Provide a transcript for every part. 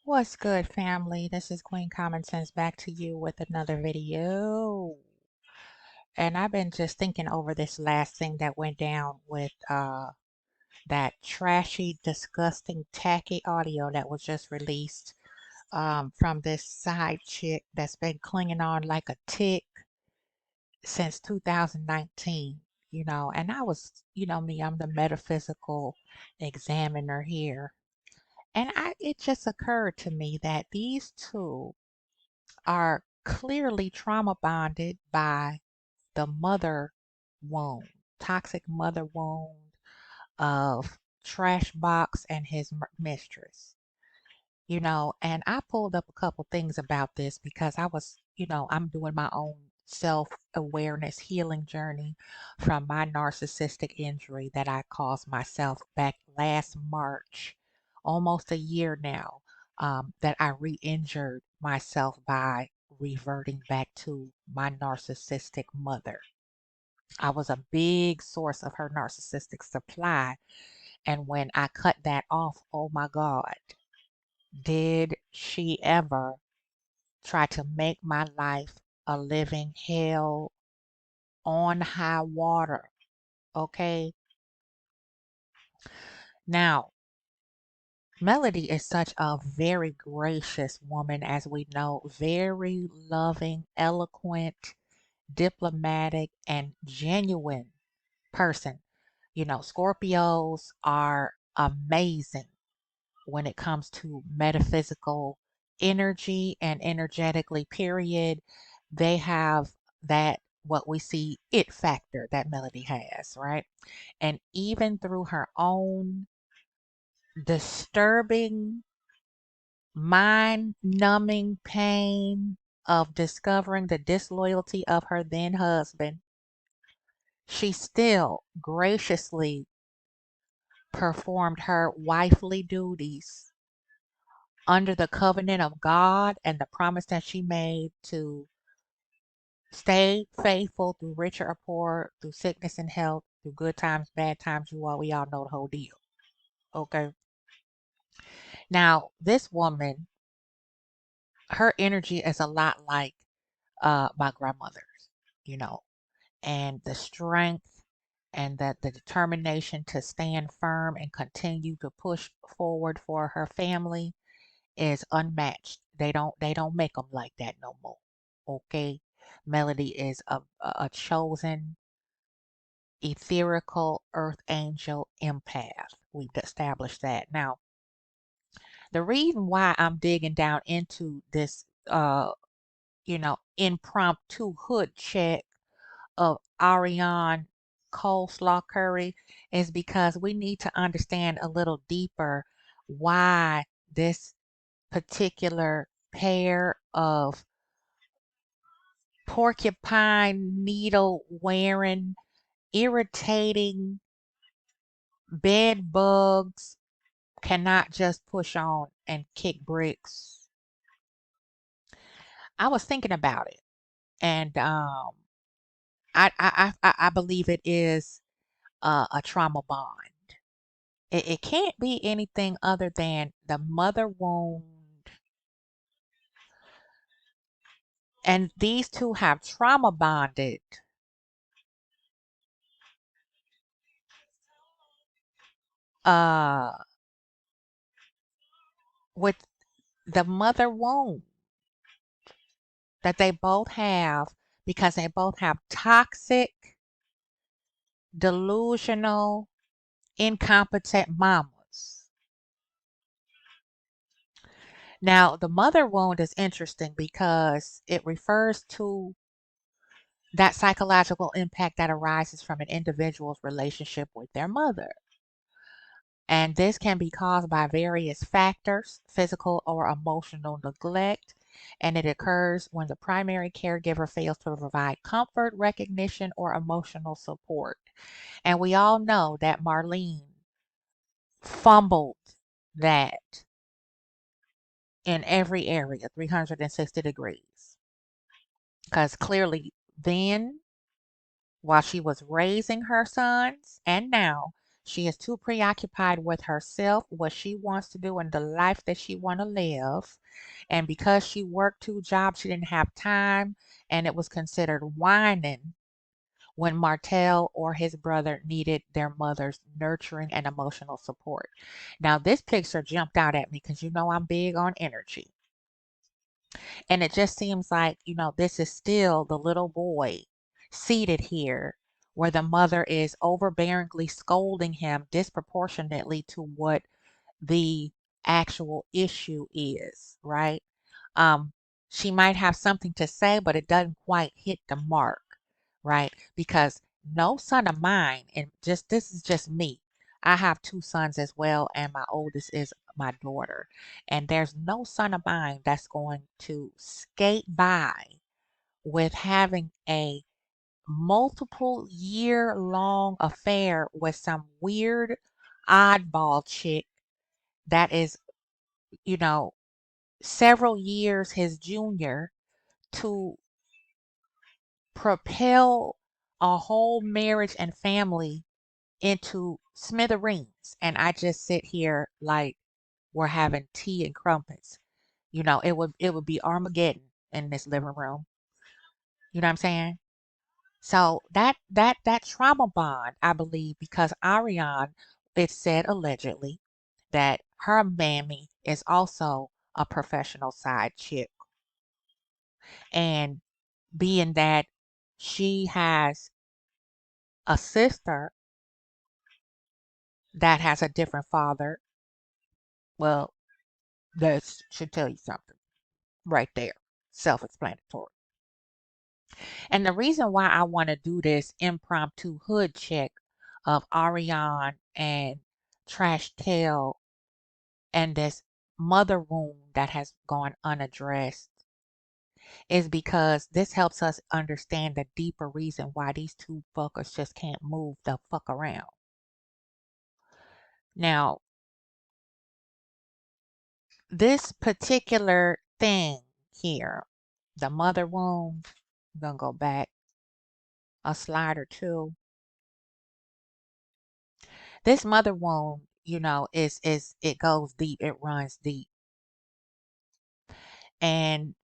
What's good, family? This is Queen Common Sense back to you with another video. And I've been just thinking over this last thing that went down with that trashy, disgusting, tacky audio that was just released from this side chick that's been clinging on like a tick since 2019. And I was, me, I'm the metaphysical examiner here. And it just occurred to me that these two are clearly trauma bonded by the mother wound, toxic mother wound of Trash Box and his mistress. And I pulled up a couple things about this because I was, I'm doing my own self awareness healing journey from my narcissistic injury that I caused myself back last March, almost a year now, that I re injured myself by reverting back to my narcissistic mother. I was a big source of her narcissistic supply. And when I cut that off, oh my God, did she ever try to make my life a living hell on high water? Okay. Now, Melody is such a very gracious woman, as we know, very loving, eloquent, diplomatic, and genuine person. Scorpios are amazing when it comes to metaphysical energy and energetically, period. They have that, what we see, it factor that Melody has, right? And even through her own disturbing, mind numbing pain of discovering the disloyalty of her then husband, she still graciously performed her wifely duties under the covenant of God and the promise that she made to stay faithful through richer or poor, through sickness and health, through good times, bad times. We all know the whole deal. Okay. Now, this woman, her energy is a lot like my grandmother's, you know, and the strength and the determination to stand firm and continue to push forward for her family is unmatched. They don't make them like that no more. Okay, Melody is a chosen etherical earth angel empath. We've established that. Now, the reason why I'm digging down into this impromptu hood check of Ariane Coleslaw Curry is because we need to understand a little deeper why this particular pair of porcupine needle wearing, irritating bed bugs cannot just push on and kick bricks. I was thinking about it, and I believe it is a trauma bond. It can't be anything other than the mother wound, and these two have trauma bonded uh with the mother wound that they both have because they both have toxic, delusional, incompetent mamas. Now, the mother wound is interesting because it refers to that psychological impact that arises from an individual's relationship with their mother. And this can be caused by various factors, physical or emotional neglect, and it occurs when the primary caregiver fails to provide comfort, recognition, or emotional support. And we all know that Marlene fumbled that in every area, 360 degrees. Because clearly, then, while she was raising her sons, and now, She is too preoccupied with herself, what she wants to do, and the life that she want to live. And because she worked two jobs, she didn't have time, and it was considered whining when Martel or his brother needed their mother's nurturing and emotional support. Now, this picture jumped out at me because you know I'm big on energy. And it just seems like, this is still the little boy seated here where the mother is overbearingly scolding him disproportionately to what the actual issue is, right? Um, she might have something to say, but it doesn't quite hit the mark, right? Because no son of mine, and just this is just me. I have two sons as well, and my oldest is my daughter. And there's no son of mine that's going to skate by with having a multiple year long affair with some weird oddball chick that is, you know, several years his junior to propel a whole marriage and family into smithereens. And I just sit here like we're having tea and crumpets. It would be Armageddon in this living room. You know what I'm saying? So that trauma bond, I believe, because Ariane, it said allegedly that her mammy is also a professional side chick. And being that she has a sister that has a different father, well, that should tell you something right there. Self-explanatory. And the reason why I want to do this impromptu hood check of Ariane and Trash Tail and this mother wound that has gone unaddressed is because this helps us understand the deeper reason why these two fuckers just can't move the fuck around. Now, this particular thing here, the mother wound, I'm gonna go back a slide or two. This mother wound, is it goes deep, it runs deep. And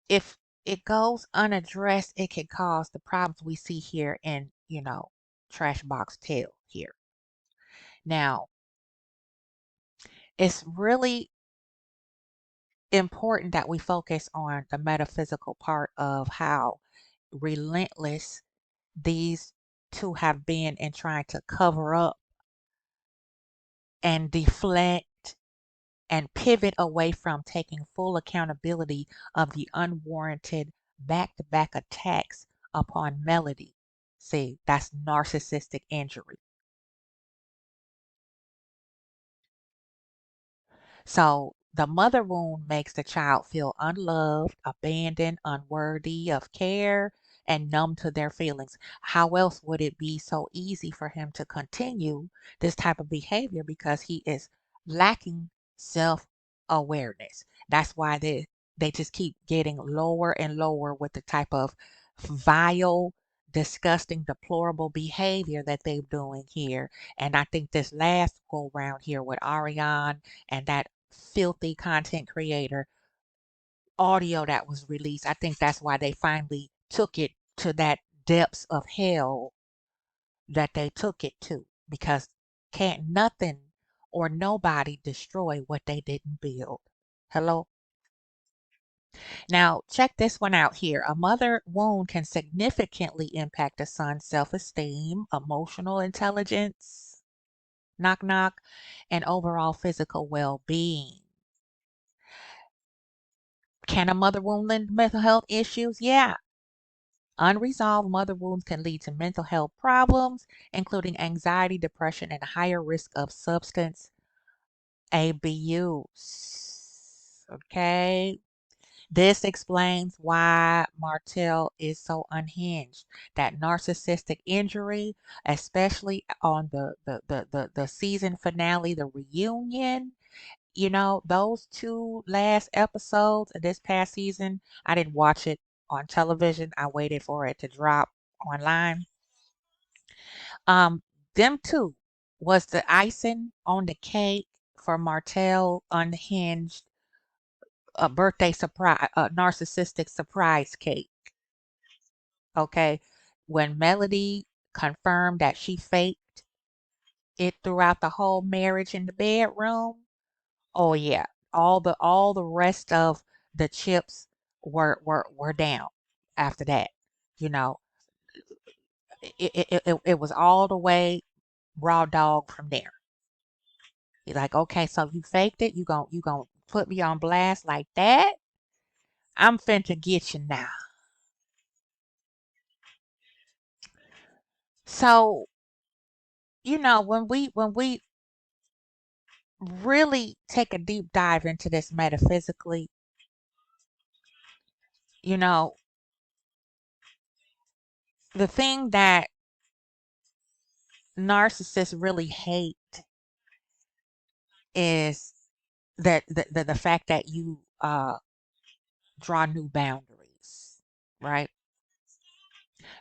if it goes unaddressed, it can cause the problems we see here in, Trash Box Tail here. Now, it's really important that we focus on the metaphysical part of how relentless these two have been in trying to cover up and deflect and pivot away from taking full accountability of the unwarranted back-to-back attacks upon Melody. See, that's narcissistic injury. So the mother wound makes the child feel unloved, abandoned, unworthy of care, and numb to their feelings. How else would it be so easy for him to continue this type of behavior because he is lacking self-awareness? That's why they just keep getting lower and lower with the type of vile, disgusting, deplorable behavior that they're doing here. And I think this last go round here with Ariane and that filthy content creator audio that was released, I think that's why they finally took it to that depths of hell that they took it to, because can't nothing or nobody destroy what they didn't build. Hello? Now, check this one out here. A mother wound can significantly impact a son's self-esteem, emotional intelligence, knock knock, and overall physical well-being. Can a mother wound lend mental health issues? Yeah. Unresolved mother wounds can lead to mental health problems, including anxiety, depression, and a higher risk of substance abuse. Okay. This explains why Martel is so unhinged. That narcissistic injury, especially on the season finale, the reunion, those two last episodes of this past season, I didn't watch it on television. I waited for it to drop online. Um, Them two was the icing on the cake for Martel unhinged birthday surprise, narcissistic surprise cake. Okay. When Melody confirmed that she faked it throughout the whole marriage in the bedroom, oh yeah, all the rest of the chips were down after that. You know, it was all the way raw dog from there. You're like, okay, so you faked it. You gon' put me on blast like that? I'm finna get you now. So when we really take a deep dive into this metaphysically, you know, the thing that narcissists really hate is that the fact that you draw new boundaries, right?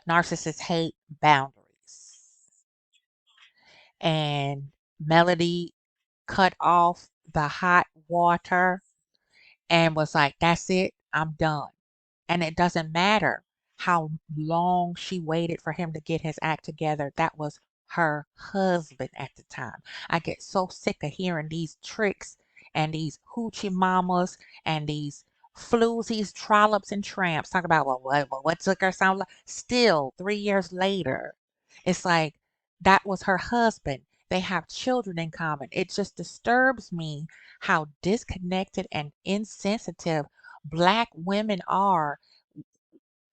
Narcissists hate boundaries. And Melody cut off the hot water and was like, that's it, I'm done. And it doesn't matter how long she waited for him to get his act together. That was her husband at the time. I get so sick of hearing these tricks and these hoochie mamas and these floozies, trollops, and tramps talk about, well, what took her so long? Still, 3 years later, it's like that was her husband. They have children in common. It just disturbs me how disconnected and insensitive Black women are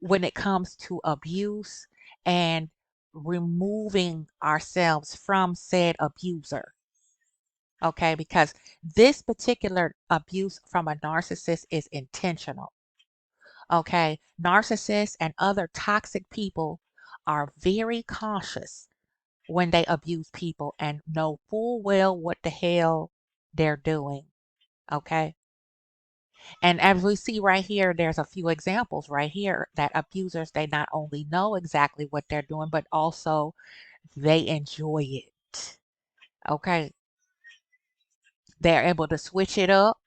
when it comes to abuse and removing ourselves from said abuser. Okay, because this particular abuse from a narcissist is intentional. Okay, narcissists and other toxic people are very cautious when they abuse people and know full well what the hell they're doing. Okay. And as we see right here, there's a few examples right here that abusers, they not only know exactly what they're doing, but also they enjoy it. Okay. They're able to switch it up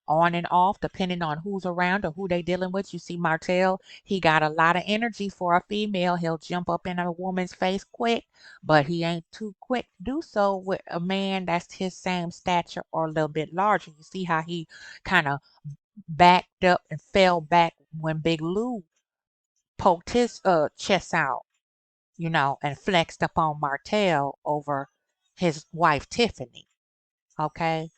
on and off depending on who's around or who they dealing with. You see Martel, he got a lot of energy for a female. He'll jump up in a woman's face quick, but he ain't too quick to do so with a man that's his same stature or a little bit larger. You see how he kind of backed up and fell back when Big Lou poked his chest out, and flexed up on Martel over his wife Tiffany. Okay.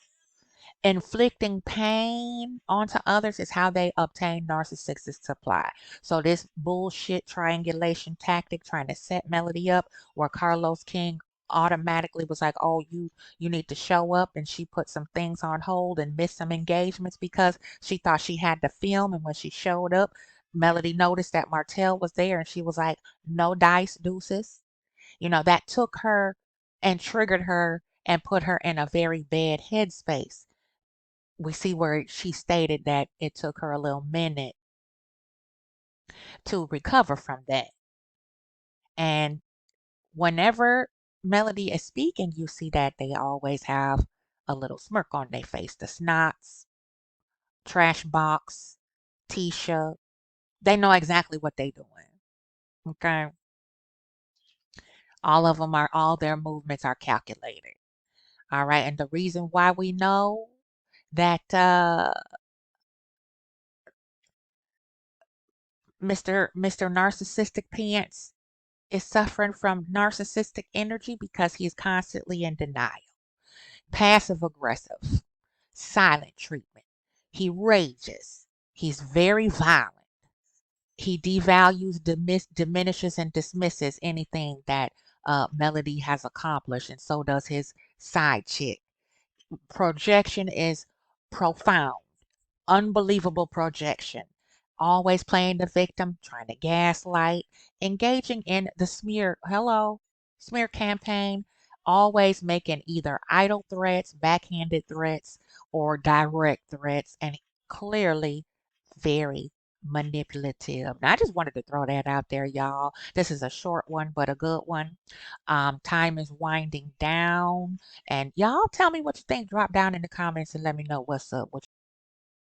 Inflicting pain onto others is how they obtain narcissistic supply. So this bullshit triangulation tactic trying to set Melody up where Carlos King automatically was like, oh, you need to show up, and she put some things on hold and missed some engagements because she thought she had to film, and when she showed up, Melody noticed that Martel was there and she was like, no dice deuces. That took her and triggered her and put her in a very bad headspace. We see where she stated that it took her a little minute to recover from that. And whenever Melody is speaking, you see that they always have a little smirk on their face. The Snots, Trash Box, Tisha, they know exactly what they're doing. Okay. All their movements are calculated. All right. And the reason why we know that Mr. Narcissistic Pants is suffering from narcissistic energy because he is constantly in denial, passive aggressive, silent treatment. He rages. He's very violent. He devalues, diminishes, and dismisses anything that Melody has accomplished, and so does his side chick. Projection is profound. Unbelievable projection. Always playing the victim, trying to gaslight, engaging in the smear campaign, always making either idle threats, backhanded threats, or direct threats, and clearly very manipulative. Now, I just wanted to throw that out there, y'all. This is a short one, but a good one. Time is winding down, and y'all tell me what you think. Drop down in the comments and let me know what's up.